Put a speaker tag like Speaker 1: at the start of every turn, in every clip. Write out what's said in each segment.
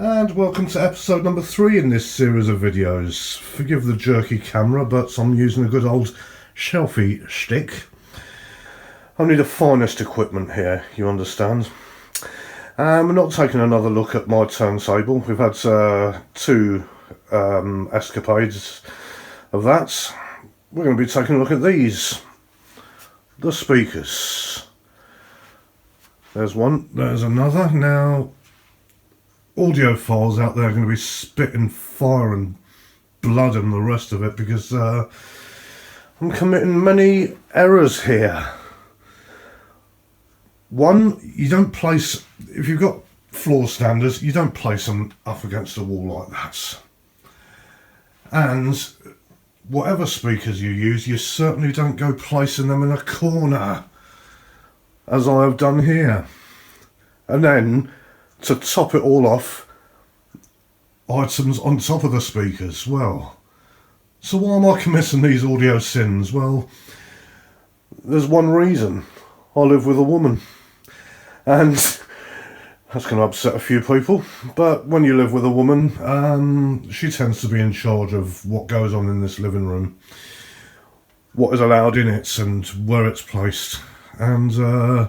Speaker 1: And welcome to episode number 3 in this series of videos. Forgive the jerky camera, but I'm using a good old selfie stick. Only the finest equipment here, you understand. We're not taking another look at my turntable. We've had 2 escapades of that. We're going to be taking a look at these. The speakers. There's one, there's another. Now, audiophiles out there are going to be spitting fire and blood and the rest of it because I'm committing many errors here. One, you don't place, if you've got floor standers, you don't place them up against a wall like that. And whatever speakers you use, you certainly don't go placing them in a corner, as I have done here. And then, to top it all off, items on top of the speakers. Well, so why am I committing these audio sins? Well, there's one reason. I live with a woman. And that's going to upset a few people. But when you live with a woman, she tends to be in charge of what goes on in this living room, what is allowed in it and where it's placed. And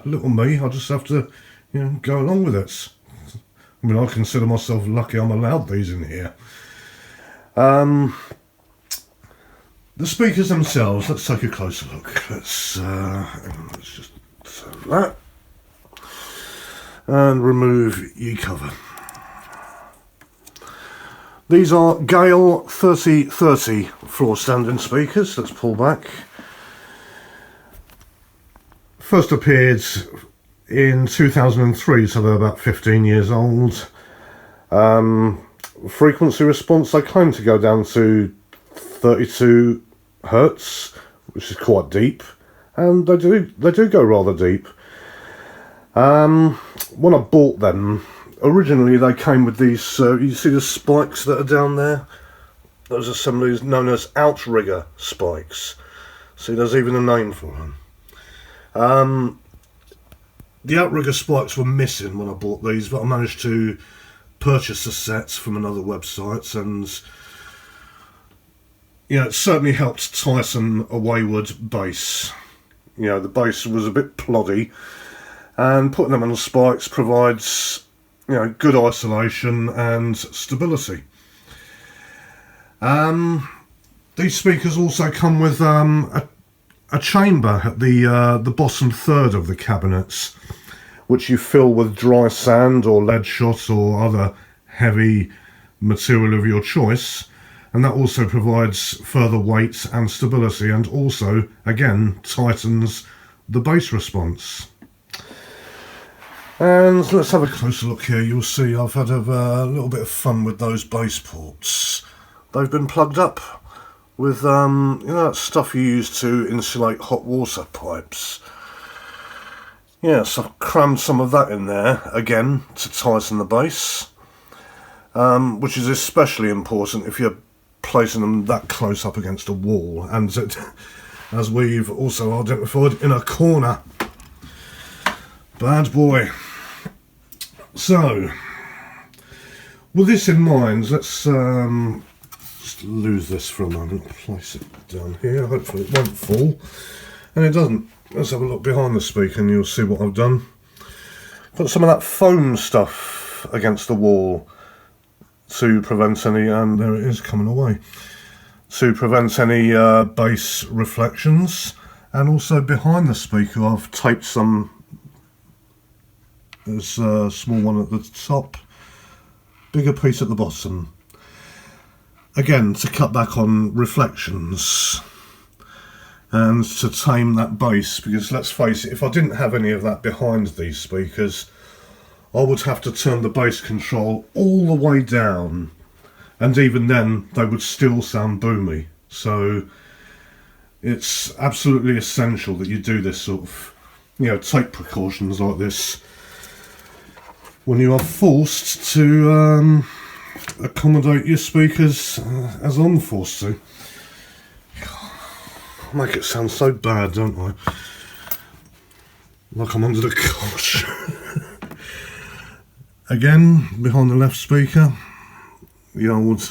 Speaker 1: little me, I just have to, go along with it. I mean, I consider myself lucky I'm allowed these in here. The speakers themselves, let's take a closer look. Let's just save that. And remove ye cover. These are Gale 3030 floor standing speakers. Let's pull back. First appeared in 2003, so they're about 15 years old. Frequency response, they claim to go down to 32 hertz, which is quite deep, and they do go rather deep. When I bought them, originally they came with these, you see the spikes that are down there? Those are assemblies known as outrigger spikes. See, there's even a name for them. The outrigger spikes were missing when I bought these, but I managed to purchase a set from another website, and it certainly helped tighten a wayward bass. The bass was a bit ploddy, and putting them on the spikes provides good isolation and stability. These speakers also come with a chamber at the bottom third of the cabinets, which you fill with dry sand or lead shot or other heavy material of your choice, and that also provides further weight and stability, and also again tightens the bass response. And let's have a closer look here. You'll see I've had a little bit of fun with those bass ports. They've been plugged up with that stuff you use to insulate hot water pipes. Yes, I've crammed some of that in there again to tighten the bass, which is especially important if you're placing them that close up against a wall, and as we've also identified, in a corner. Bad boy. So, with this in mind, let's just lose this for a moment, place it down here, hopefully it won't fall, and it doesn't. Let's have a look behind the speaker and you'll see what I've done. Put some of that foam stuff against the wall to prevent any, and there it is coming away, to prevent any bass reflections. And also behind the speaker I've taped some. There's a small one at the top, bigger piece at the bottom. Again, to cut back on reflections and to tame that bass, because let's face it, if I didn't have any of that behind these speakers, I would have to turn the bass control all the way down, and even then they would still sound boomy. So it's absolutely essential that you do this sort of, take precautions like this when you are forced to accommodate your speakers as I'm forced to. I make it sound so bad, don't I? Like I'm under the cosh. Again, behind the left speaker, the old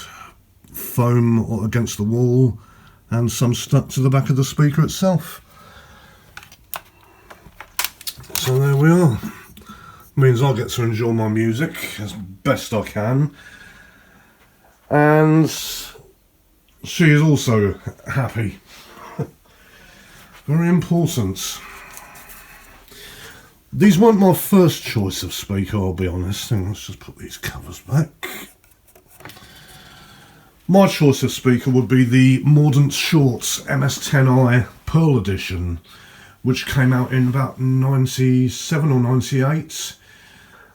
Speaker 1: foam against the wall, and some stuck to the back of the speaker itself. So there we are. Means I get to enjoy my music as best I can, and she is also happy. Very important. These weren't my first choice of speaker, I'll be honest. And let's just put these covers back. My choice of speaker would be the Mordant Shorts MS10i Pearl Edition, which came out in about 97 or 98.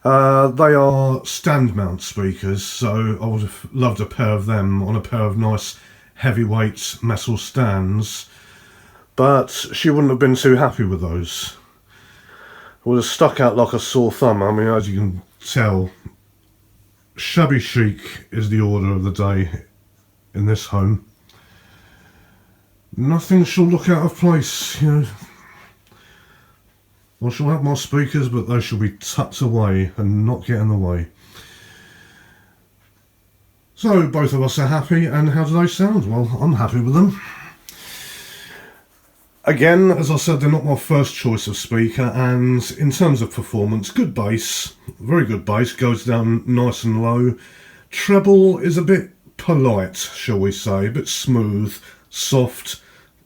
Speaker 1: They are stand mount speakers, so I would have loved a pair of them on a pair of nice heavyweight metal stands, but she wouldn't have been too happy with those. It would have stuck out like a sore thumb. I mean, as you can tell, shabby chic is the order of the day in this home. Nothing shall look out of place, you know. I shall have my speakers, but they shall be tucked away and not get in the way. So both of us are happy, and how do they sound? Well, I'm happy with them. Again, as I said, they're not my first choice of speaker, and in terms of performance, good bass, very good bass, goes down nice and low. Treble is a bit polite, shall we say, a bit smooth, soft,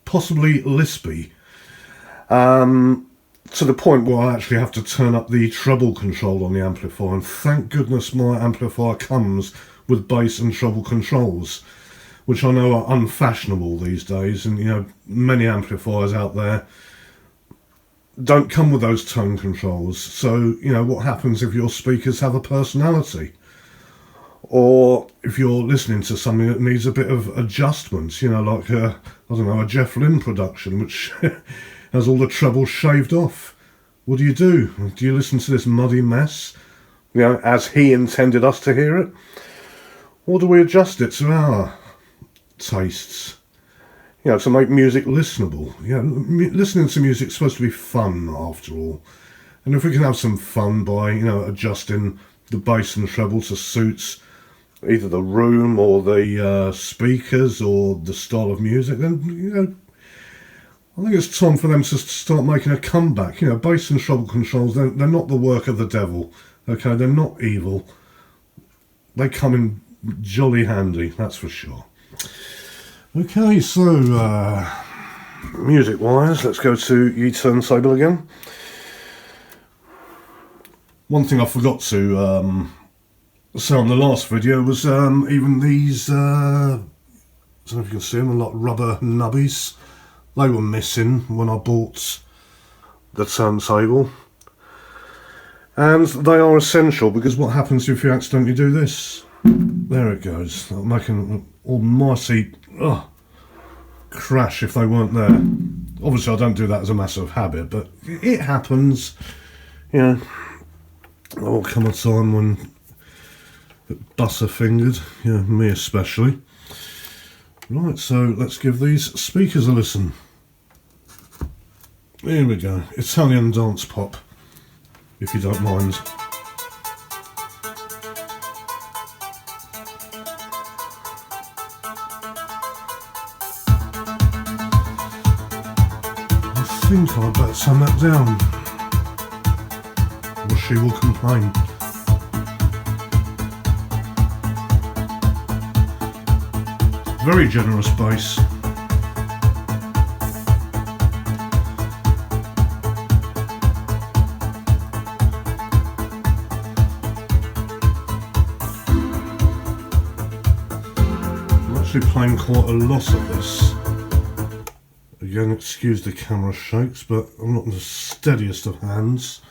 Speaker 1: possibly lispy. To the point where I actually have to turn up the treble control on the amplifier, and thank goodness my amplifier comes with bass and treble controls, which I know are unfashionable these days, and you know, many amplifiers out there don't come with those tone controls. So, you know, what happens if your speakers have a personality? Or if you're listening to something that needs a bit of adjustment, you know, like I don't know, a Jeff Lynne production, which has all the treble shaved off. What do? Do you listen to this muddy mess, you know, as he intended us to hear it? Or do we adjust it to our tastes, you know, to make music listenable? You know, listening to music is supposed to be fun after all, and if we can have some fun by, you know, adjusting the bass and treble to suit either the room or the speakers or the style of music, then, you know, I think it's time for them to start making a comeback. You know, bass and treble controls, they're not the work of the devil, okay? They're not evil. They come in jolly handy, that's for sure. Okay, so music-wise, let's go to Ye Turntable again. One thing I forgot to say on the last video was even these, I don't know if you can see them, like rubber nubbies. They were missing when I bought the turntable. And they are essential, because what happens if you accidentally do this? There it goes. That'll make an almighty crash if they weren't there. Obviously I don't do that as a matter of habit, but it happens. You know, there will come a time when it butter-fingered, you know, me especially. Right, so let's give these speakers a listen. Here we go, Italian dance pop, if you don't mind. I think I'd better turn that down, or she will complain. Very generous bass. I'm actually playing quite a lot of this. Again, excuse the camera shakes, but I'm not the steadiest of hands.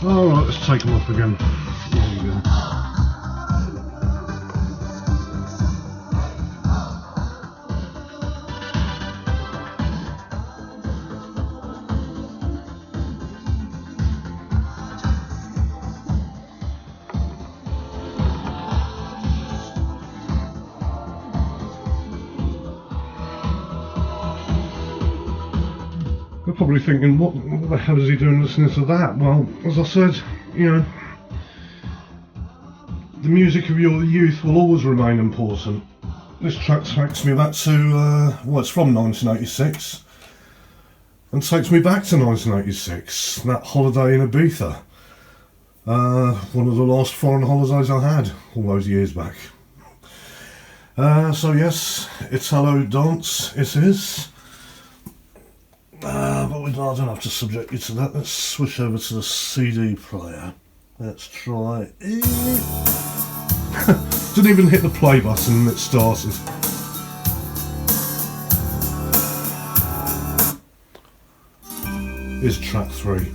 Speaker 1: Alright, let's take them off again. There you go. They're probably thinking, what the hell is he doing listening to that? Well, as I said, you know, the music of your youth will always remain important. This track takes me back to, well, it's from 1986, and takes me back to 1986, that holiday in Ibiza. One of the last foreign holidays I had all those years back. So yes, Italo dance it is. But I don't have to subject you to that. Let's switch over to the CD player. Let's try it. Didn't even hit the play button and it started. Here's track 3.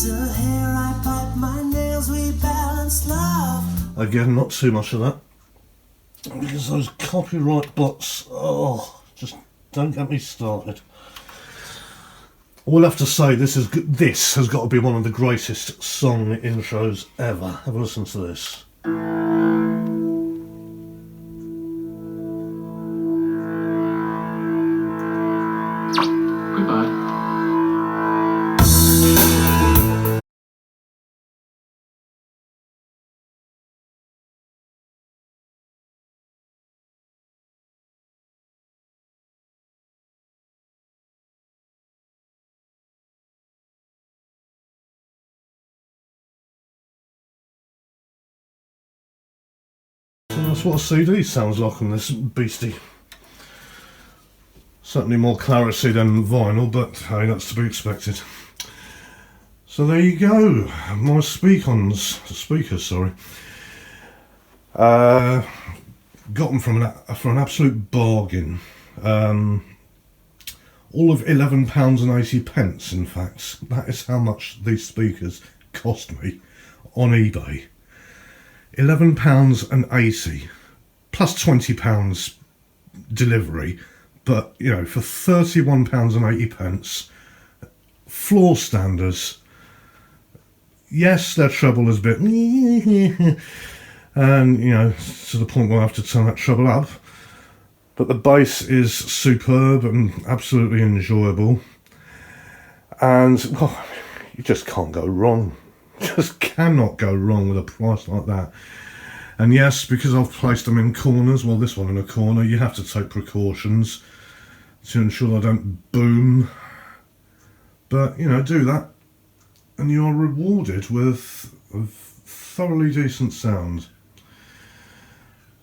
Speaker 2: Her hair, I bite my nails, we balance love.
Speaker 1: Again, not too much of that, because those copyright bots, oh, just don't get me started. I will have to say, this has got to be one of the greatest song intros ever. Have a listen to this.
Speaker 3: Goodbye.
Speaker 1: And that's what a CD sounds like on this beastie. Certainly more clarity than vinyl, but hey, that's to be expected. So there you go, my speakers, sorry. Got them for an absolute bargain. All of £11.80, in fact. That is how much these speakers cost me on eBay. £11.80 plus £20 delivery, but you know, for £31.80, floorstanders. Yes, their treble is a bit, and you know, to the point where I have to turn that treble up. But the bass is superb and absolutely enjoyable, and well, you just can't go wrong. Just cannot go wrong with a price like that. And yes, because I've placed them in corners, well, this one in a corner, you have to take precautions to ensure they don't boom. But, you know, do that and you are rewarded with a thoroughly decent sound.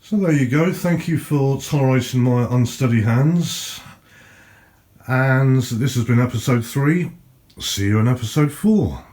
Speaker 1: So there you go. Thank you for tolerating my unsteady hands. And this has been episode 3. See you in episode 4.